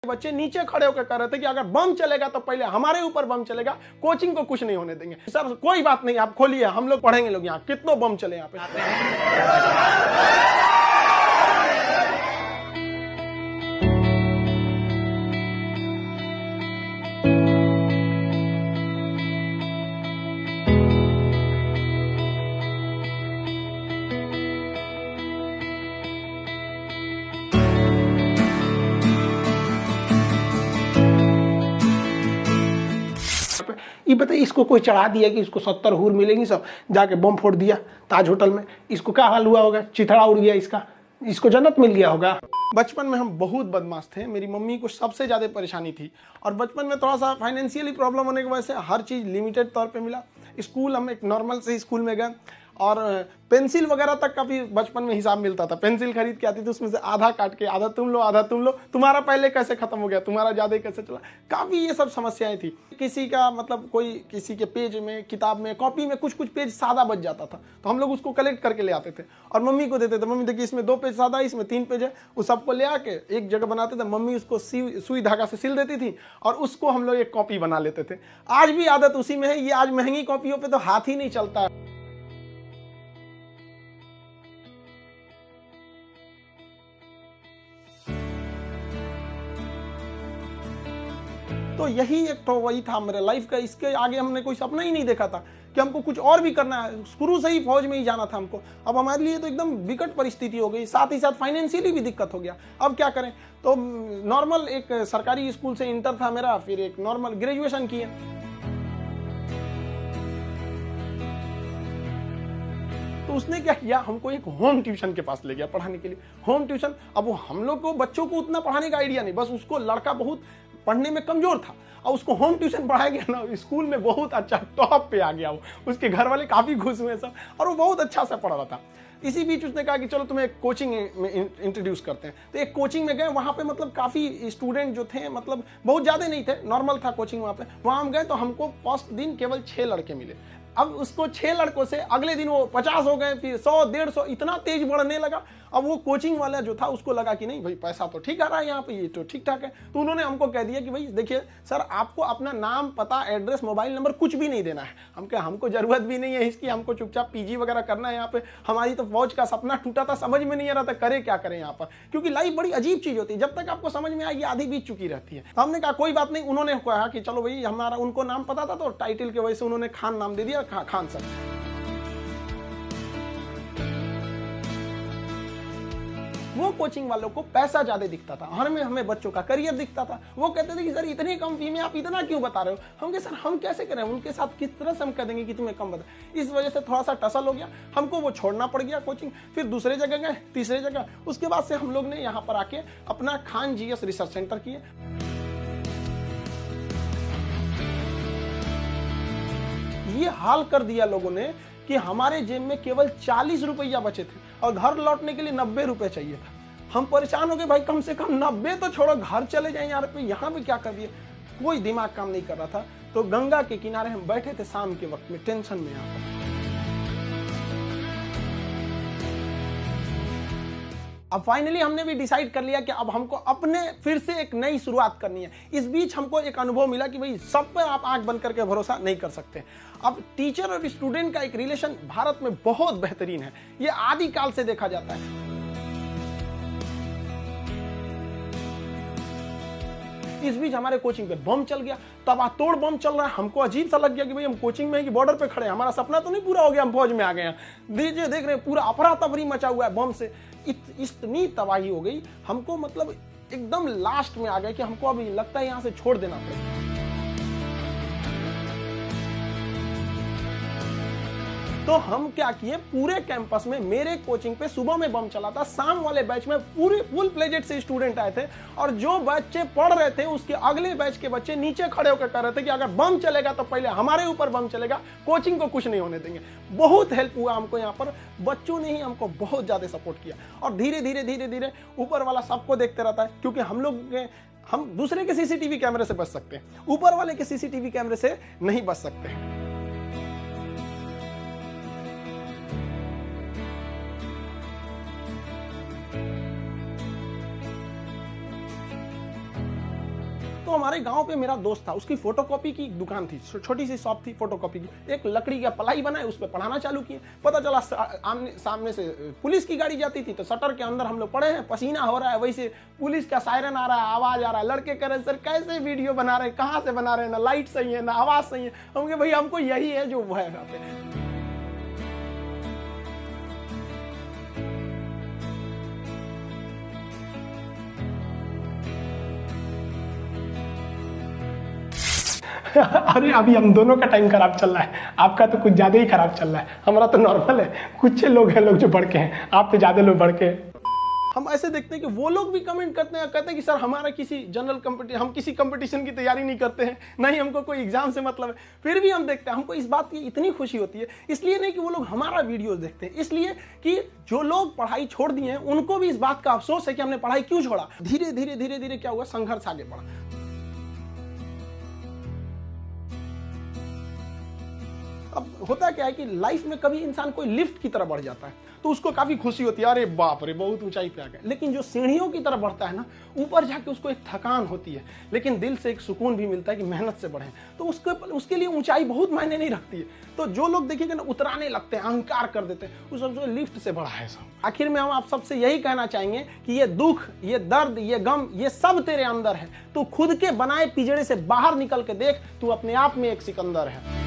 बच्चे नीचे खड़े होकर कह रहे थे कि अगर बम चलेगा तो पहले हमारे ऊपर बम चलेगा, कोचिंग को कुछ नहीं होने देंगे। सर कोई बात नहीं, आप खोलिए, हम लोग पढ़ेंगे लोग यहाँ, कितनों बम चले यहाँ पे। ये बताइए, इसको कोई चढ़ा दिया कि इसको 70 हूर मिलेंगी, सब जाके बम फोड़ दिया ताज होटल में, इसको क्या हाल हुआ होगा? चिथड़ा उड़ गया इसका, इसको जन्नत मिल गया होगा। बचपन में हम बहुत बदमाश थे, मेरी मम्मी को सबसे ज़्यादा परेशानी थी और बचपन में थोड़ा सा फाइनेंशियली प्रॉब्लम होने की वजह से हर चीज़ लिमिटेड तौर पे मिला। स्कूल हम एक नॉर्मल से स्कूल में गए और पेंसिल वगैरह तक का भी बचपन में हिसाब मिलता था। पेंसिल खरीद के आती थी, उसमें से आधा काट के आधा तुम लो आधा तुम लो, तुम्हारा पहले कैसे खत्म हो गया, तुम्हारा ज़्यादा कैसे चला, काफ़ी ये सब समस्याएं थी। किसी का मतलब कोई किसी के पेज में, किताब में, कॉपी में कुछ पेज सादा बच जाता था तो हम लोग उसको कलेक्ट करके ले आते थे और मम्मी को देते थे। मम्मी देखिए इसमें 2 पेज सादा है, इसमें 3 पेज है, उस सबको ले आके एक जगह बनाते थे। मम्मी उसको सुई धागा से सिल देती थी और उसको हम लोग एक कॉपी बना लेते थे। आज भी आदत उसी में है। ये आज महंगी कॉपियों पर तो हाथ ही नहीं चलता। तो यही एक तो वही था मेरे लाइफ का। इसके आगे हमने कोई सपना ही नहीं देखा था कि हमको कुछ और भी करना है। शुरू से ही फौज में ही जाना था हमको। अब हमारे लिए तो एकदम विकट परिस्थिति हो गई, साथ ही साथ फाइनेंशियली भी दिक्कत हो गया। अब क्या करें? तो नॉर्मल एक सरकारी स्कूल से इंटर था मेरा, फिर एक नॉर्मल ग्रेजुएशन किया। तो उसने क्या किया, हमको एक होम ट्यूशन के पास ले गया पढ़ाने के लिए। होम ट्यूशन, अब वो हम लोग को बच्चों को उतना पढ़ाने का आइडिया नहीं, बस उसको लड़का बहुत पढ़ने में कमजोर था और उसको होम ट्यूशन पढ़ाया गया ना, स्कूल में बहुत अच्छा टॉप पे आ गया वो। उसके घर वाले काफी खुश हुए सब और वो बहुत अच्छा से पढ़ रहा था। इसी बीच उसने कहा कि चलो तुम्हें एक कोचिंग में इंट्रोड्यूस करते हैं। तो एक कोचिंग में गए, वहाँ पे मतलब काफ़ी स्टूडेंट जो थे, मतलब बहुत ज़्यादा नहीं थे, नॉर्मल था कोचिंग वहाँ पे। वहाँ हम गए तो हमको फर्स्ट दिन केवल 6 लड़के मिले। अब उसको 6 लड़कों से अगले दिन वो 50 हो गए, फिर 100, 150, इतना तेज बढ़ने लगा। अब वो कोचिंग वाला जो था उसको लगा कि नहीं भाई पैसा तो ठीक आ रहा है यहाँ पे, ये तो ठीक ठाक है। तो उन्होंने हमको कह दिया कि भाई देखिए सर, आपको अपना नाम, पता, एड्रेस, मोबाइल नंबर कुछ भी नहीं देना है। हमको जरूरत भी नहीं है इसकी, हमको चुपचाप पीजी वगैरह करना है यहाँ पे। हमारी तो फौज का सपना टूटा था, समझ में नहीं आ रहा था करे क्या करें यहाँ पर, क्योंकि लाइफ बड़ी अजीब चीज होती है। जब तक आपको समझ में आएगी आधी बीत चुकी रहती है। हमने कहा कोई बात नहीं। उन्होंने कहा कि चलो भाई, हमारा उनको नाम पता था तो टाइटल के वजह से उन्होंने खान नाम दे दिया, खान सर। वो कोचिंग वालों को पैसा ज्यादा दिखता था, हमें बच्चों का करियर दिखता था। वो कहते थे कि सर इतनी कम फी में आप इतना क्यों बता रहे हो? हम कहे सर हम कैसे करें, उनके साथ किस तरह से हम कह देंगे कि तुम्हें कम बता। इस वजह से थोड़ा सा टसल हो गया, हमको वो छोड़ना पड़ गया कोचिंग। फिर दूसरे जगह गए, तीसरे जगह। उसके बाद से हम लोग ने यहाँ पर आके अपना खान जीएस रिसर्च सेंटर किए। ये हाल कर दिया लोगों ने कि हमारे जेब में केवल 40 रुपया बचे थे और घर लौटने के लिए 90 रुपए चाहिए था। हम परेशान हो गए, भाई कम से कम 90 तो छोड़ो, घर चले जाए यार, पे यहाँ पे क्या कर दिए। कोई दिमाग काम नहीं कर रहा था। तो गंगा के किनारे हम बैठे थे शाम के वक्त में, टेंशन में यहाँ पर। अब फाइनली हमने भी डिसाइड कर लिया कि अब हमको अपने फिर से एक नई शुरुआत करनी है। इस बीच हमको एक अनुभव मिला कि भाई सब पर आप आंख बंद करके भरोसा नहीं कर सकते। अब टीचर और स्टूडेंट का एक रिलेशन भारत में बहुत बेहतरीन है, ये आदिकाल से देखा जाता है। इस बीच हमारे कोचिंग पे बम चल गया, तबातोड़ बम चल रहा है। हमको अजीब सा लग गया कि भाई हम कोचिंग में है कि बॉर्डर पे खड़े हैं, हमारा सपना तो नहीं पूरा हो गया, हम फौज में आ गए हैं। दीजिए देख रहे हैं पूरा अफरा तफरी मचा हुआ है बम से। इतनी तबाही हो गई, हमको मतलब एकदम लास्ट में आ गए कि हमको अभी लगता है यहाँ से छोड़ देना पड़ेगा। तो हम क्या किए, पूरे कैंपस में मेरे कोचिंग पे सुबह में बम चला था, शाम वाले बैच में पूरे फुल प्लेजेड से स्टूडेंट आए थे और जो बच्चे पढ़ रहे थे उसके अगले बैच के बच्चे नीचे खड़े होकर कह रहे थे कि अगर बम चलेगा तो पहले हमारे ऊपर बम चलेगा, कोचिंग को कुछ नहीं होने देंगे। बहुत हेल्प हुआ हमको यहाँ पर, बच्चों ने ही हमको बहुत ज्यादा सपोर्ट किया। और धीरे धीरे ऊपर वाला सबको देखते रहता है, क्योंकि हम दूसरे के सीसीटीवी कैमरे से बच सकते हैं, ऊपर वाले के सीसीटीवी कैमरे से नहीं बच सकते। तो हमारे गांव पे मेरा दोस्त था, उसकी फोटोकॉपी की दुकान थी, छोटी सी शॉप थी फोटोकॉपी की। एक लकड़ी का पलाई बनाए, उस पर पढ़ाना चालू किए। पता चला सामने से पुलिस की गाड़ी जाती थी, तो शटर के अंदर हम लोग पड़े हैं, पसीना हो रहा है, वैसे पुलिस का सायरन आ रहा है, आवाज आ रहा है। लड़के कह रहे सर कैसे वीडियो बना रहे हैं, कहाँ से बना रहे हैं, ना लाइट सही है ना आवाज सही है। हम कहे भाई हमको यही है जो वो है यहाँ पे। अरे अभी हम दोनों का टाइम खराब चल रहा है, आपका तो कुछ ज्यादा ही खराब चल रहा है, हमारा तो नॉर्मल है। कुछ लोग हैं लोग जो बढ़ के हैं, आप तो ज्यादा लोग बढ़ के हैं। हम ऐसे देखते हैं कि वो लोग भी कमेंट करते हैं, कहते हैं कि सर हमारा किसी जनरल कंपटीशन, हम किसी कंपटीशन की तैयारी नहीं करते हैं, ना ही हमको कोई एग्जाम से मतलब है। फिर भी हम देखते हैं, हमको इस बात की इतनी खुशी होती है। इसलिए नहीं कि वो लोग हमारा वीडियोस देखते हैं, इसलिए कि जो लोग पढ़ाई छोड़ दिए हैं उनको भी इस बात का अफसोस है कि हमने पढ़ाई क्यों छोड़ा। धीरे धीरे धीरे धीरे क्या हुआ, संघर्ष आगे बढ़ा। अब होता क्या है कि लाइफ में कभी इंसान कोई लिफ्ट की तरफ बढ़ जाता है तो उसको काफी खुशी होती है, अरे बाप रे बहुत ऊंचाई पे आ गए। लेकिन जो सीढ़ियों की तरफ बढ़ता है ना, ऊपर जाके उसको एक थकान होती है, लेकिन दिल से एक सुकून भी मिलता है कि मेहनत से बढ़े। तो उसके लिए ऊंचाई बहुत मायने नहीं रखती है। तो जो लोग देखिएगा ना उतराने लगते हैं, अहंकार कर देते हैं, उस सबसे लिफ्ट से बढ़ा है सब। आखिर में हम आप सबसे यही कहना चाहेंगे कि ये दुख, ये दर्द, ये गम, ये सब तेरे अंदर है। तू खुद के बनाए पिंजड़े से बाहर निकल के देख, तू अपने आप में एक सिकंदर है।